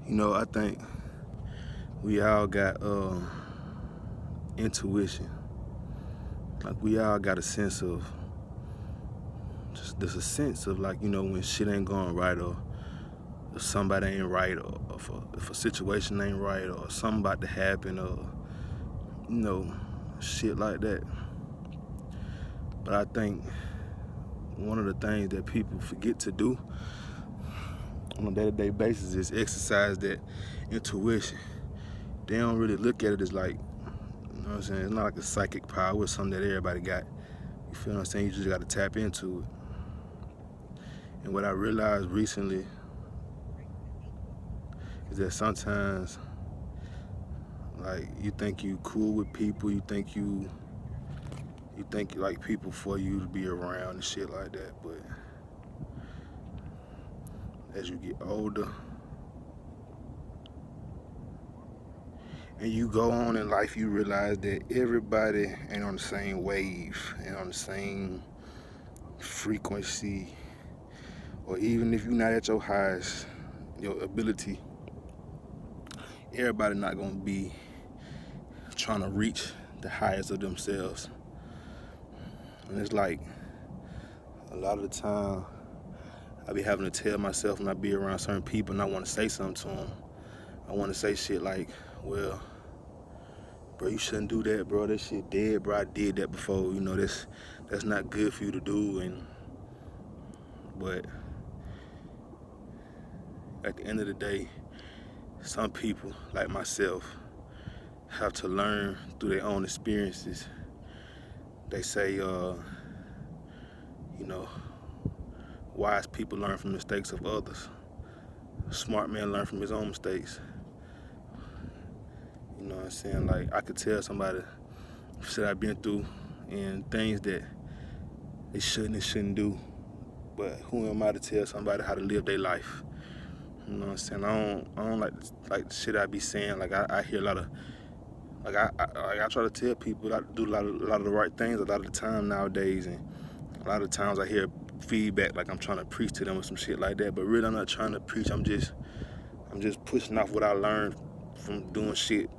I think we all got intuition. Like we all got a sense of just there's a sense of like, when shit ain't going right or if somebody ain't right or if a situation ain't right or something about to happen or you know, shit like that. But I think one of the things that people forget to do on a day-to-day basis is exercise that intuition. They don't really look at it as like, you know what I'm saying? It's not like a psychic power or something that everybody got. You feel what I'm saying? You just got to tap into it. And what I realized recently is that sometimes, like, you think you cool with people, you think like people for you to be around and shit like that. But as you get older and you go on in life, you realize that everybody ain't on the same wave, ain't on the same frequency, or even if you're not at your highest, your ability, everybody not gonna be trying to reach the highest of themselves. And it's like a lot of the time I be having to tell myself when I be around certain people and I want to say something to them. I want to say shit like, well, bro, you shouldn't do that, bro. That shit dead, bro. I did that before. That's not good for you to do. But at the end of the day, some people, like myself, have to learn through their own experiences. They say, wise people learn from the mistakes of others. A smart man learn from his own mistakes. You know what I'm saying? Like, I could tell somebody shit I've been through and things that they shouldn't and shouldn't do. But who am I to tell somebody how to live their life? You know what I'm saying? I don't like the shit I be saying. Like I hear a lot of I try to tell people I do a lot of the right things a lot of the time nowadays, and a lot of times I hear feedback like I'm trying to preach to them or some shit like that. But really, I'm not trying to preach. I'm just pushing off what I learned from doing shit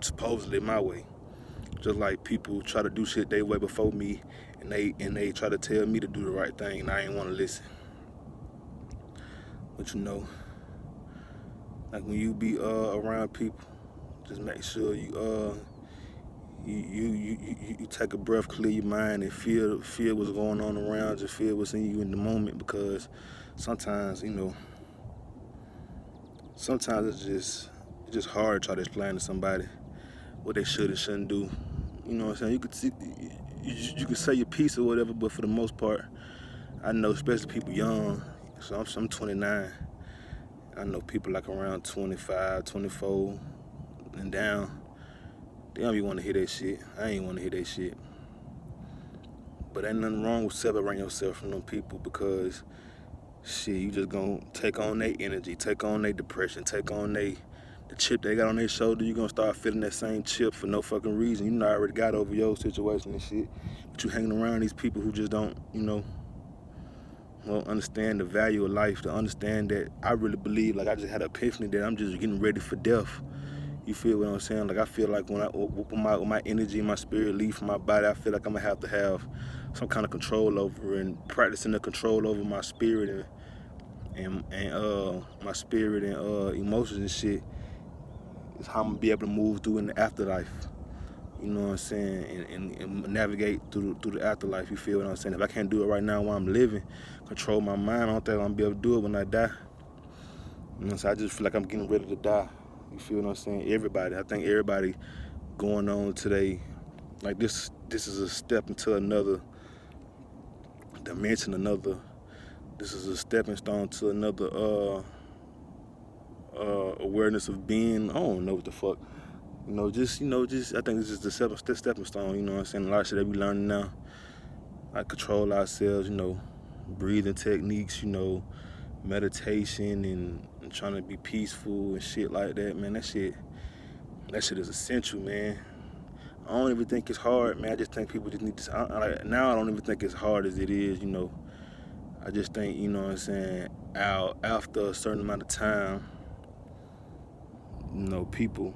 supposedly my way. Just like people try to do shit their way before me, and they try to tell me to do the right thing, and I ain't want to listen. But like when you be around people, just make sure you take a breath, clear your mind, and feel what's going on around you, feel what's in you in the moment, because sometimes it's just hard to try to explain to somebody what they should and shouldn't do. You know what I'm saying? You could say your piece or whatever, but for the most part, I know, especially people young. So I'm 29. I know people like around 25, 24 and down. They don't be want to hear that shit. I ain't want to hear that shit. But ain't nothing wrong with separating yourself from them people, because shit, you just gonna take on their energy, take on their depression, take on the chip they got on their shoulder. You gonna start feeling that same chip for no fucking reason. You know, I already got over your situation and shit. But you hanging around these people who just don't understand the value of life, to understand that I really believe, like I just had an epiphany that I'm just getting ready for death. You feel what I'm saying? Like I feel like when my energy and my spirit leave from my body, I feel like I'm gonna have to have some kind of control over, and practicing the control over my spirit and my spirit and emotions and shit is how I'm gonna be able to move through in the afterlife. You know what I'm saying? And navigate through the afterlife. You feel what I'm saying? If I can't do it right now while I'm living, control my mind, I don't think I'm gonna be able to do it when I die. You know, so I just feel like I'm getting ready to die. You feel what I'm saying? I think everybody going on today, like this is a step into another dimension, this is a stepping stone to another awareness of being. I don't know what the fuck. I think this is the stepping stone, you know what I'm saying? A lot of shit that we learning now. Like control ourselves, breathing techniques, meditation and trying to be peaceful and shit like that, man. That shit is essential, man. I don't even think it's hard, man. I just think people just need to. Now I don't even think it's hard as it is, I just think, you know what I'm saying, after a certain amount of time, people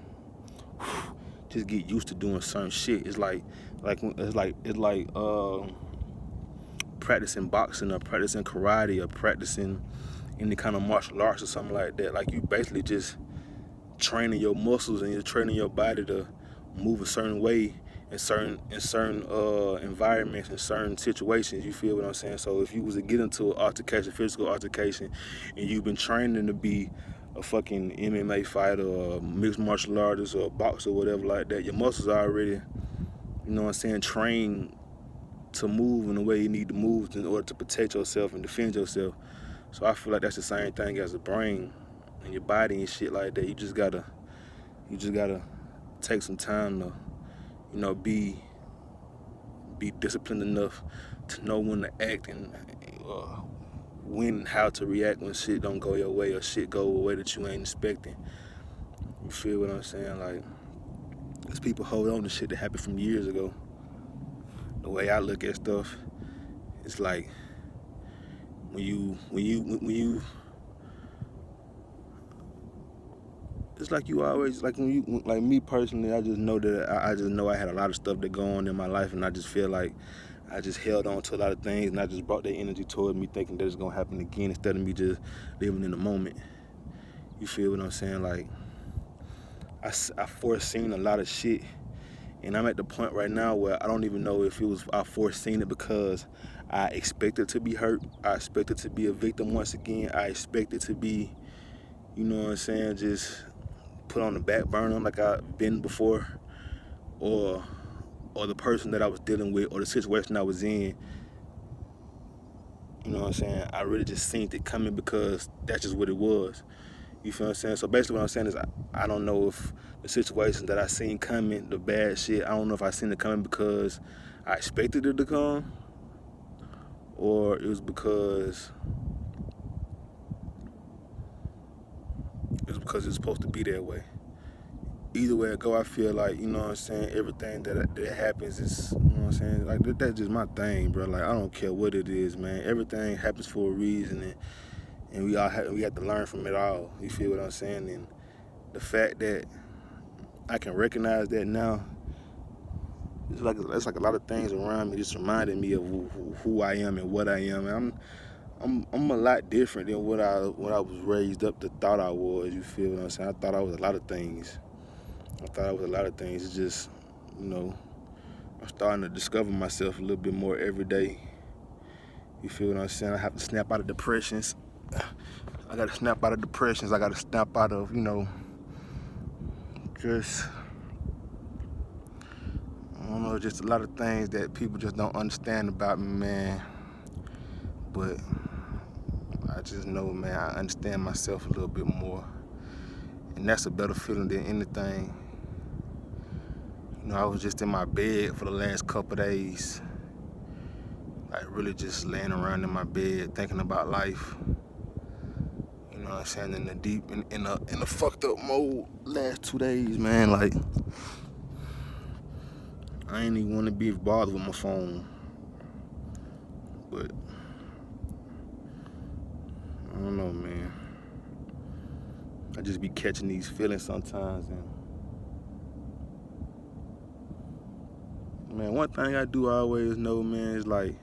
just get used to doing certain shit. It's like practicing boxing or practicing karate or practicing any kind of martial arts or something like that. Like you basically just training your muscles and you're training your body to move a certain way in certain environments and certain situations. You feel what I'm saying? So if you was to get into an altercation, physical altercation, and you've been training to be a fucking MMA fighter or a mixed martial artist or a boxer or whatever like that, your muscles are already, you know what I'm saying, trained to move in the way you need to move in order to protect yourself and defend yourself. So I feel like that's the same thing as the brain and your body and shit like that. You just gotta take some time to, you know, be disciplined enough to know when to act and when and how to react when shit don't go your way or shit go a way that you ain't expecting. You feel what I'm saying? Like, cause people hold on to shit that happened from years ago. The way I look at stuff, it's like when you it's like you always, like when you, like me personally, I just know that I just know I had a lot of stuff that go on in my life, and I just feel like I just held on to a lot of things, and I just brought that energy toward me, thinking that it's gonna happen again instead of me just living in the moment. You feel what I'm saying? Like I foreseen a lot of shit, and I'm at the point right now where I don't even know if it was I foreseen it because I expected to be hurt, I expected to be a victim once again, I expected to be, you know what I'm saying, just put on the back burner like I've been before, or the person that I was dealing with or the situation I was in, you know what I'm saying, I really just seen it coming because that's just what it was. You feel what I'm saying? So basically what I'm saying is I don't know if the situation that I seen coming, the bad shit, I don't know if I seen it coming because I expected it to come, or it was because it's supposed to be that way. Either way it go, I feel like, you know what I'm saying, everything that happens is, you know what I'm saying, like that's just my thing, bro. Like I don't care what it is, man. Everything happens for a reason, and we have to learn from it all. You feel what I'm saying? And the fact that I can recognize that now, it's like a lot of things around me just reminding me of who I am and what I am. And I'm a lot different than what I was raised up to thought I was. You feel what I'm saying? I thought I was a lot of things. It's just, you know, I'm starting to discover myself a little bit more every day. You feel what I'm saying? I have to snap out of depressions. I gotta snap out of depressions. I gotta snap out of, you know, just, I don't know, just a lot of things that people just don't understand about me, man. But I just know, man, I understand myself a little bit more. And that's a better feeling than anything. You know, I was just in my bed for the last couple days, like really just laying around in my bed thinking about life. You know what I'm saying? In the deep, in a fucked up mode last 2 days, man. Like I ain't even want to be bothered with my phone, but I don't know, man. I just be catching these feelings sometimes, and man, one thing I do always know, man, is like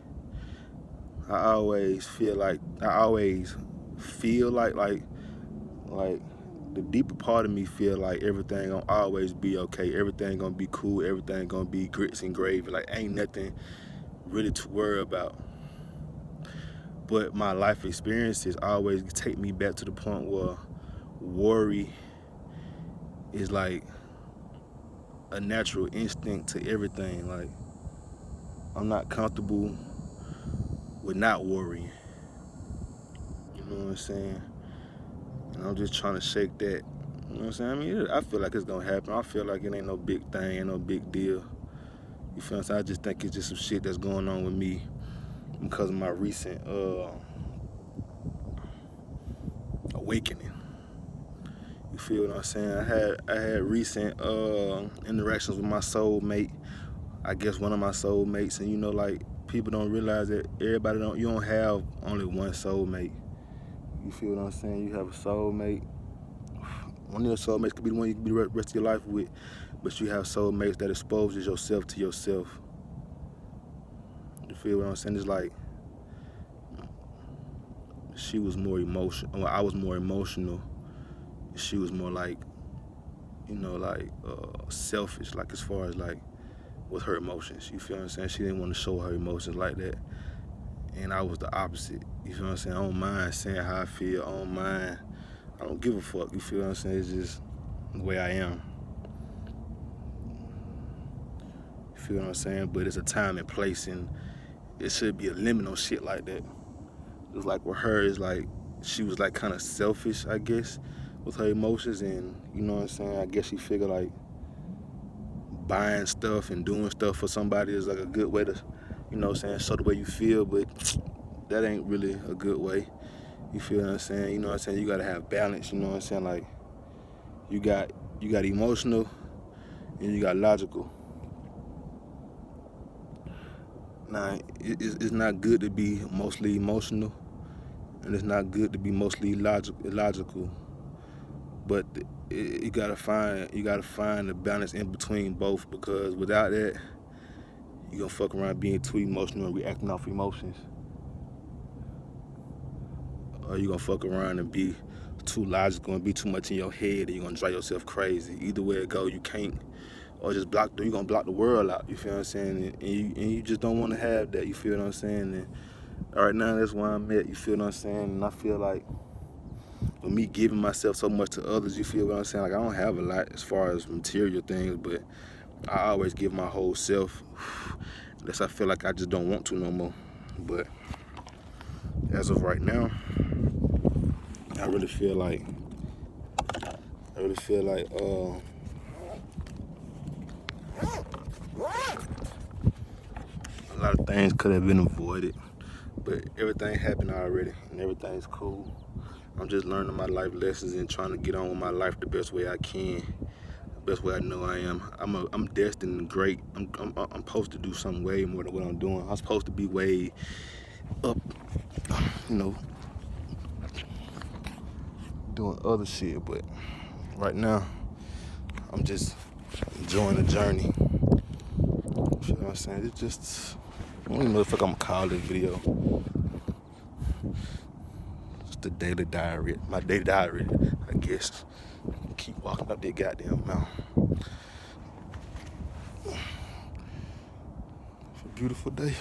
I always feel like the deeper part of me feel like everything gonna always be okay, everything gonna be cool, everything gonna be grits and gravy, like ain't nothing really to worry about. But my life experiences always take me back to the point where worry is like a natural instinct to everything. Like I'm not comfortable with not worrying. You know what I'm saying? And I'm just trying to shake that. You know what I'm saying? I mean, I feel like it's gonna happen. I feel like it ain't no big thing, ain't no big deal. You feel what I'm saying? I just think it's just some shit that's going on with me because of my recent awakening. You feel what I'm saying? I had recent interactions with my soulmate. I guess one of my soulmates, and you know, like people don't realize that you don't have only one soulmate. You feel what I'm saying? You have a soulmate, One of your soulmates could be the one you can be the rest of your life with, but you have soulmates that exposes yourself to yourself. You feel what I'm saying? It's like she was more emotional. Well, I was more emotional. She was more like, selfish, like as far as like with her emotions. You feel what I'm saying? She didn't want to show her emotions like that. And I was the opposite. You feel what I'm saying? I don't mind saying how I feel. I don't give a fuck. You feel what I'm saying? It's just the way I am. You feel what I'm saying? But it's a time and place, and it should be a limit on shit like that. It's like with her, it's like she was like kind of selfish, I guess, with her emotions, and you know what I'm saying? I guess she figured like buying stuff and doing stuff for somebody is like a good way to, you know what I'm saying, show the way you feel, but that ain't really a good way. You feel what I'm saying? You know what I'm saying? You gotta have balance, you know what I'm saying? Like you got emotional and you got logical. Now, it's not good to be mostly emotional, and it's not good to be mostly logical. But you gotta find the balance in between both, because without that, you're gonna fuck around being too emotional and reacting off emotions. Or you're gonna fuck around and be too logical and be too much in your head, and you're gonna drive yourself crazy. Either way it go, you can't. Or just you're gonna block the world out, you feel what I'm saying? And you just don't wanna have that, you feel what I'm saying? And right now, that's where I'm at, you feel what I'm saying? And I feel like with me giving myself so much to others, you feel what I'm saying? Like I don't have a lot as far as material things, but I always give my whole self, unless I feel like I just don't want to no more. But as of right now, I really feel like a lot of things could have been avoided, but everything happened already, and everything's cool. I'm just learning my life lessons and trying to get on with my life the best way I can, the best way I know I am. I'm destined and great. I'm supposed to do something way more than what I'm doing. I'm supposed to be way up, doing other shit, but right now, I'm just enjoying the journey. You know what I'm saying? It's just, I don't even know if I'm gonna call this video. It's the daily diary, my daily diary, I guess. Keep walking up that goddamn mountain. It's a beautiful day.